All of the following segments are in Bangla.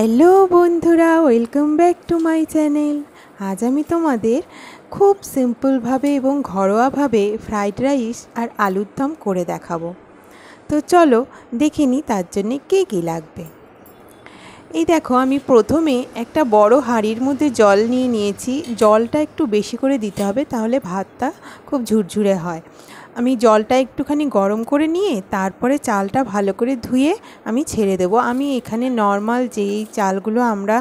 হ্যালো বন্ধুরা, welcome back to my channel. আজ আমি তোমাদের খুব সিম্পলভাবে এবং ঘরোয়াভাবে ফ্রাইড রাইস আর আলুর দম করে দেখাবো। তো চলো দেখে নিই তার জন্যে কী কী লাগবে। এই দেখো, আমি প্রথমে একটা বড় হাঁড়ির মধ্যে জল নিয়ে নিয়েছি। জলটা একটু বেশি করে দিতে হবে, তাহলে ভাতটা খুব ঝুরঝুরে হয়। আমি জলটা একটুখানি গরম করে নিয়ে তারপরে চালটা ভালো করে ধুয়ে আমি ছেড়ে দেবো। আমি এখানে নর্মাল যেই চালগুলো আমরা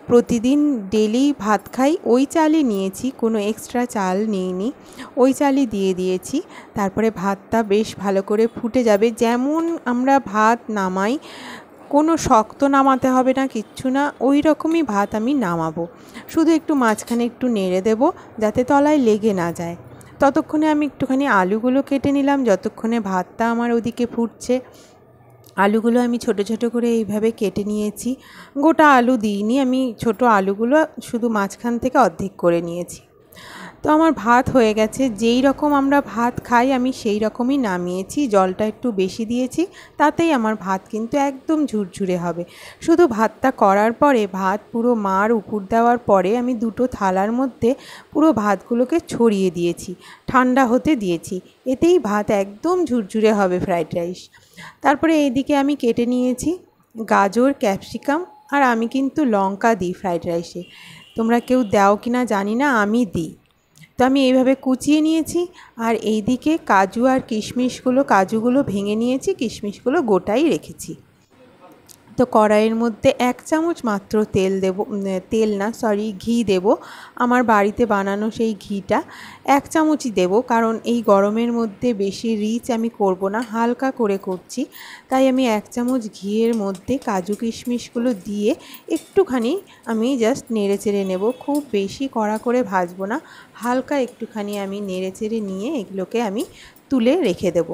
প্রতিদিন ডেলি ভাত খাই ওই চালই নিয়েছি, কোনো এক্সট্রা চাল নিইনি। ওই চালই দিয়ে দিয়েছি। তারপরে ভাতটা বেশ ভালো করে ফুটে যাবে। যেমন আমরা ভাত নামাই, কোনো শক্ত নামাতে হবে না, কিচ্ছু না, ওই রকমই ভাত আমি নামাবো। শুধু একটু মাঝখানে একটু নেড়ে দেবো যাতে তলায় লেগে না যায়। ততক্ষণে আমি একটুখানি আলুগুলো কেটে নিলাম, যতক্ষণে ভাতটা আমার ওদিকে ফুটছে। আলুগুলো আমি ছোট ছোট করে এইভাবে কেটে নিয়েছি। গোটা আলু দিইনি, আমি ছোট আলুগুলো শুধু মাঝখান থেকে অর্ধেক করে নিয়েছি। তো আমার ভাত হয়ে গেছে। যেই রকম আমরা ভাত খাই আমি সেই রকমই নামিয়েছি। জলটা একটু বেশি দিয়েছি, তাতেই আমার ভাত কিন্তু একদম ঝুরঝুরে হবে। শুধু ভাতটা করার পরে, ভাত পুরো মার উপর দেওয়ার পরে আমি দুটো থালার মধ্যে পুরো ভাতগুলোকে ছড়িয়ে দিয়েছি, ঠান্ডা হতে দিয়েছি। এতেই ভাত একদম ঝুরঝুরে হবে ফ্রাইড রাইস। তারপরে এইদিকে আমি কেটে নিয়েছি গাজর, ক্যাপসিকাম, আর আমি কিন্তু লঙ্কা দিই ফ্রাইড রাইসে। তোমরা কেউ দাও কি না জানি না, আমি দিই। তো আমি এইভাবে কুচিয়ে নিয়েছি। আর এইদিকে কাজু আর কাজুগুলো ভেঙে নিয়েছি, কিশমিশগুলো গোটাই রেখেছি। তো কড়াইয়ের মধ্যে 1 চামচ মাত্র ঘি দেব। আমার বাড়িতে বানানো সেই ঘিটা 1 চামচই দেব, কারণ এই গরমের মধ্যে বেশি রিচ আমি করব না, হালকা করে করছি। তাই আমি 1 চামচ ঘিয়ের মধ্যে কাজু কিশমিশগুলো দিয়ে একটুখানি আমি জাস্ট নেড়ে চেড়ে নেব। খুব বেশি কড়া করে ভাজবো না, হালকা একটুখানি আমি নেড়ে চেড়ে নিয়ে এগুলোকে আমি তুলে রেখে দেব।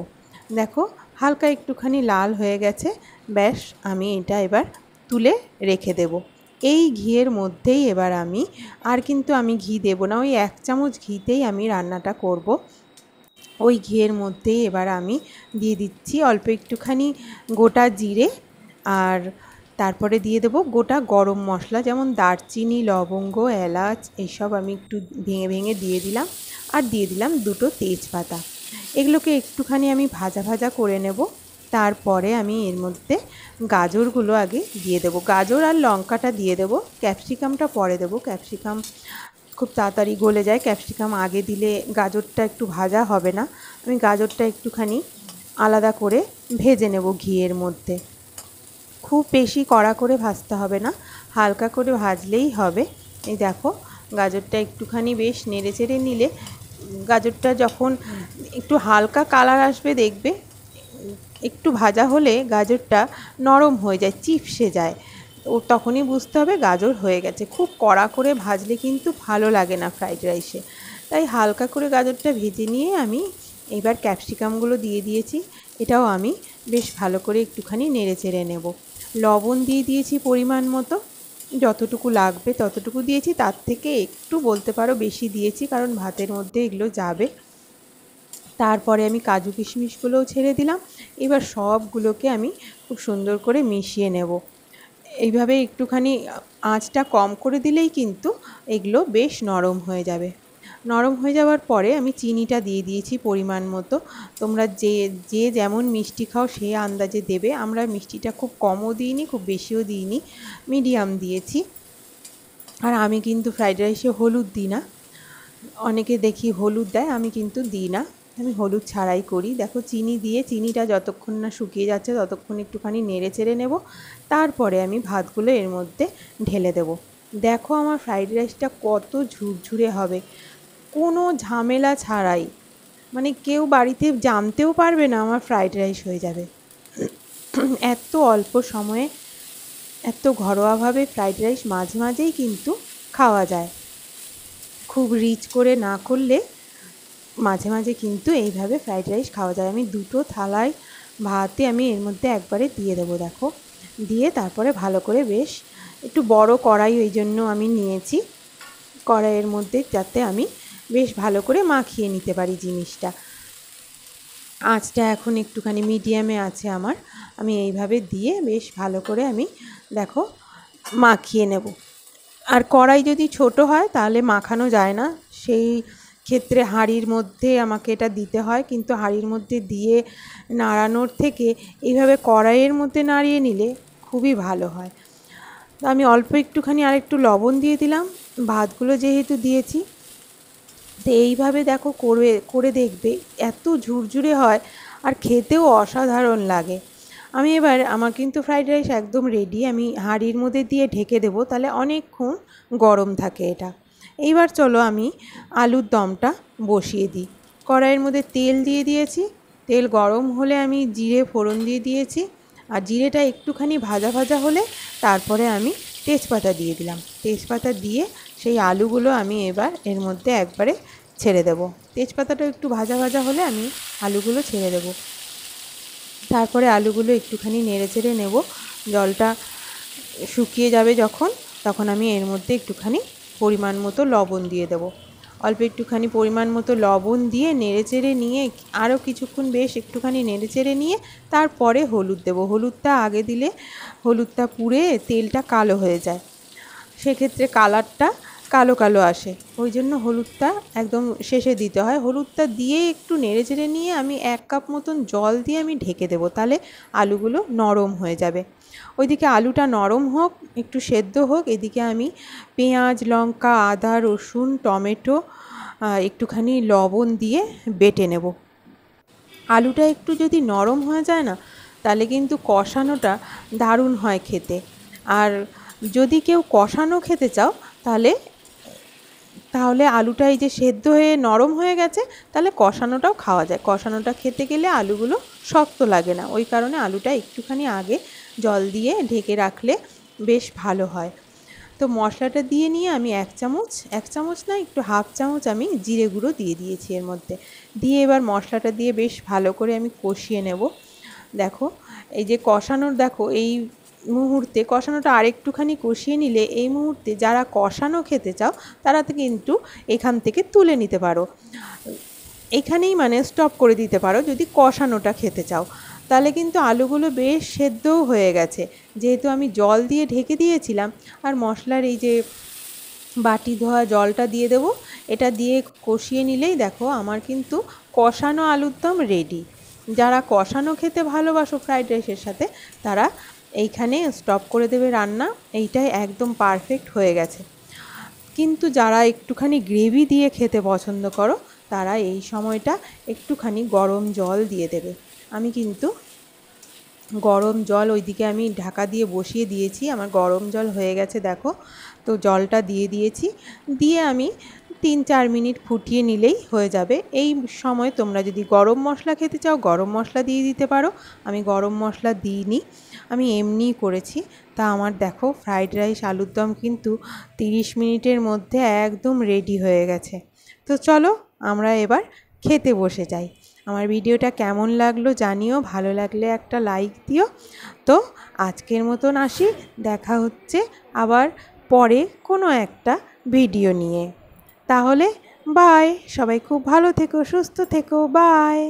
দেখো, হালকা একটুখানি লাল হয়ে গেছে। ব্যাস, আমি এটা এবার তুলে রেখে দেব। এই ঘিয়ের মধ্যেই এবার আমি ঘি দেব না, ওই 1 চামচ ঘিতেই আমি রান্নাটা করব। ওই ঘিয়ের মধ্যেই এবার আমি দিয়ে দিচ্ছি অল্প একটুখানি গোটা জিরে, আর তারপরে দিয়ে দেব গোটা গরম মশলা, যেমন দারচিনি, লবঙ্গ, এলাচ, এইসব আমি একটু ভেঙে ভেঙে দিয়ে দিলাম। আর দিয়ে দিলাম দুটো তেজপাতা। এগুলোকে একটুখানি আমি ভাজা ভাজা করে নেব। তারপরে আমি এর মধ্যে গাজরগুলো আগে দিয়ে দেবো। গাজর আর লঙ্কাটা দিয়ে দেবো, ক্যাপসিকামটা পরে দেবো। ক্যাপসিকাম খুব তাড়াতাড়ি গলে যায়, ক্যাপসিকাম আগে দিলে গাজরটা একটু ভাজা হবে না। আমি গাজরটা একটুখানি আলাদা করে ভেজে নেব ঘিয়ের মধ্যে। খুব বেশি কড়া করে ভাজতে হবে না, হালকা করে ভাজলেই হবে। এই দেখো, গাজরটা একটুখানি বেশ নেড়ে চেড়ে নিলে, গাজরটা যখন একটু হালকা কালার আসবে দেখবে, একটু ভাজা হলে গাজরটা নরম হয়ে যায়, চিপসে যায়। তখনই বুঝতে হবে গাজর হয়ে গেছে। খুব কড়া করে ভাজলে কিন্তু ভালো লাগে না ফ্রাইড রাইসে। তাই হালকা করে গাজরটা ভেজে নিয়ে আমি এবার ক্যাপসিকামগুলো দিয়ে দিয়েছি। এটাও আমি বেশ ভালো করে একটুখানি নেড়ে চেড়ে নেব। লবণ দিয়ে দিয়েছি পরিমাণ মতো, যতটুকু লাগবে ততটুকু দিয়েছি। তার থেকে একটু বলতে পারো বেশি দিয়েছি, কারণ ভাতের মধ্যে এগুলো যাবে। তারপরে আমি কাজু কিশমিশগুলোও ছেড়ে দিলাম। এবার সবগুলোকে আমি খুব সুন্দর করে মিশিয়ে নেব। এইভাবে একটুখানি আঁচটা কম করে দিলেই কিন্তু এগুলো বেশ নরম হয়ে যাবে। নরম হয়ে যাওয়ার পরে আমি চিনিটা দিয়ে দিয়েছি পরিমাণ মতো। তোমরা যে যে যেমন মিষ্টি খাও সেই আন্দাজে দেবে। আমরা মিষ্টিটা খুব কমও দিইনি, খুব বেশিও দিইনি, মিডিয়াম দিয়েছি। আর আমি কিন্তু ফ্রাইড রাইসে হলুদ দিই না। অনেকে দেখি হলুদ দেয়, আমি কিন্তু দিই না, আমি হলুদ ছাড়াই করি। দেখো, চিনি দিয়ে চিনিটা যতক্ষণ না শুকিয়ে যাচ্ছে ততক্ষণ একটুখানি নেড়ে চেড়ে নেব। তারপরে আমি ভাতগুলো এর মধ্যে ঢেলে দেব। দেখো, আমার ফ্রাইড রাইসটা কত ঝুরঝুরে হবে, কোনো ঝামেলা ছাড়াই। মানে কেউ বাড়িতে জানতেও পারবে না আমার ফ্রাইড রাইস হয়ে যাবে। এত অল্প সময়ে এত ঘরোয়াভাবে ফ্রাইড রাইস মাঝে মাঝেই কিন্তু খাওয়া যায়। খুব রিচ করে না করলে মাঝে মাঝে কিন্তু এইভাবে ফ্রাইড রাইস খাওয়া যায়। আমি দুটো থালায় ভাতে আমি এর মধ্যে একবারে দিয়ে দেবো। দেখো, দিয়ে তারপরে ভালো করে বেশ একটু বড় কড়াই ওই জন্য আমি নিয়েছি, কড়াইয়ের মধ্যে যাতে আমি বেশ ভালো করে মাখিয়ে নিতে পারি জিনিসটা। আঁচটা এখন একটুখানি মিডিয়ামে আছে আমার। আমি এইভাবে দিয়ে বেশ ভালো করে আমি দেখো মাখিয়ে নেব। আর কড়াই যদি ছোট হয় তাহলে মাখানো যায় না, সেই ক্ষেত্রে হাঁড়ির মধ্যে আমাকে এটা দিতে হয়। কিন্তু হাঁড়ির মধ্যে দিয়ে নাড়ানোর থেকে এইভাবে কড়াইয়ের মধ্যে নাড়িয়ে নিলে খুবই ভালো হয়। তো আমি অল্প একটুখানি আর একটু লবণ দিয়ে দিলাম, ভাতগুলো যেহেতু দিয়েছি। তো এইভাবে দেখো করে দেখবে, এত ঝুরঝুরে হয় আর খেতেও অসাধারণ লাগে। আমি এবার, আমার কিন্তু ফ্রাইড রাইস একদম রেডি। আমি হাঁড়ির মধ্যে দিয়ে ঢেকে দেবো, তাহলে অনেকক্ষণ গরম থাকে এটা। এইবার চলো আমি আলুর দমটা বসিয়ে দিই। কড়াইয়ের মধ্যে তেল দিয়ে দিয়েছি, তেল গরম হলে আমি জিরে ফোড়ন দিয়ে দিয়েছি। আর জিরেটা একটুখানি ভাজা ভাজা হলে তারপরে আমি তেজপাতা দিয়ে দিলাম। তেজপাতা দিয়ে সেই আলুগুলো আমি এবার এর মধ্যে একবারে ছেড়ে দেব। তেজপাতাটা একটু ভাজা ভাজা হলে আমি আলুগুলো ছেড়ে দেব। তারপরে আলুগুলো একটুখানি নেড়ে চেড়ে নেব। জলটা শুকিয়ে যাবে যখন, তখন আমি এর মধ্যে একটুখানি পরিমাণ মতো লবণ দিয়ে দেব। অল্প একটুখানি পরিমাণ মতো লবণ দিয়ে নেড়ে চেড়ে নিয়ে আরও কিছুক্ষণ বেশ একটুখানি নেড়ে চেড়ে নিয়ে তারপরে হলুদ দেব। হলুদটা আগে দিলে হলুদটা পুড়ে তেলটা কালো হয়ে যায়, সেক্ষেত্রে কালারটা কালো কালো আসে। ওই জন্য হলুদটা একদম শেষে দিতে হয়। হলুদটা দিয়ে একটু নেড়ে চেড়ে নিয়ে আমি 1 কাপ মতন জল দিয়ে আমি ঢেকে দেবো, তাহলে আলুগুলো নরম হয়ে যাবে। ওইদিকে আলুটা নরম হোক, একটু সেদ্ধ হোক, এদিকে আমি পেঁয়াজ, লঙ্কা, আদা, রসুন, টমেটো একটুখানি লবণ দিয়ে বেটে নেব। আলুটা একটু যদি নরম হয়ে যায় না, তাহলে কিন্তু কষানোটা দারুণ হয় খেতে। আর যদি কেউ কষানো খেতে চাও, তাহলে তাহলে আলুটা এই যে সেদ্ধ হয়ে নরম হয়ে গেছে, তাহলে কষানোটাও খাওয়া যায়। কষানোটা খেতে গেলে আলুগুলো শক্ত লাগে না, ওই কারণে আলুটা একটুখানি আগে জল দিয়ে ঢেকে রাখলে বেশ ভালো হয়। তো মশলাটা দিয়ে নিয়ে আমি এক চামচ না, একটু হাফ চামচ আমি জিরে গুঁড়ো দিয়ে দিয়েছি এর মধ্যে। দিয়ে এবার মশলাটা দিয়ে বেশ ভালো করে আমি কষিয়ে নেব। দেখো এই যে কষানোর, দেখো এই মুহূর্তে কষানোটা আরেকটুখানি কষিয়ে নিলে, এই মুহূর্তে যারা কষানো খেতে চাও তারা তো কিন্তু এখান থেকে তুলে নিতে পারো, এখানেই মানে স্টপ করে দিতে পারো যদি কষানোটা খেতে চাও। তাহলে কিন্তু আলুগুলো বেশ সেদ্ধও হয়ে গেছে, যেহেতু আমি জল দিয়ে ঢেকে দিয়েছিলাম। আর মশলার এই যে বাটি ধোয়া জলটা দিয়ে দেবো, এটা দিয়ে কষিয়ে নিলেই দেখো আমার কিন্তু কষানো আলুর দম রেডি। যারা কষানো খেতে ভালোবাসো ফ্রাইড রাইসের সাথে, তারা এইখানে স্টপ করে দেবে রান্না, এইটাই একদম পারফেক্ট হয়ে গেছে। কিন্তু যারা একটুখানি গ্রেভি দিয়ে খেতে পছন্দ করো, তারা এই সময়টা একটুখানি গরম জল দিয়ে দেবে। আমি কিন্তু গরম জল ওইদিকে আমি ঢাকা দিয়ে বসিয়ে দিয়েছি, আমার গরম জল হয়ে গেছে দেখো। তো জলটা দিয়ে দিয়েছি, দিয়ে আমি 3-4 মিনিট ফুটিয়ে নিলেই হয়ে যাবে। এই সময় তোমরা যদি গরম মশলা খেতে চাও, গরম মশলা দিয়ে দিতে পারো। আমি গরম মশলা দিইনি, আমি এমনিই করেছি। তা আমার দেখো ফ্রাইড রাইস আলুর দম কিন্তু 30 মিনিটের মধ্যে একদম রেডি হয়ে গেছে। তো চলো আমরা এবার খেতে বসে যাই। আমার ভিডিওটা কেমন লাগলো জানিও, ভালো লাগলে একটা লাইক দিও। তো আজকের মতন আসি, দেখা হচ্ছে আবার পরে কোনো একটা ভিডিও নিয়ে। তাহলে বাই, সবাই খুব ভালো থেকো, সুস্থ থেকো, বাই।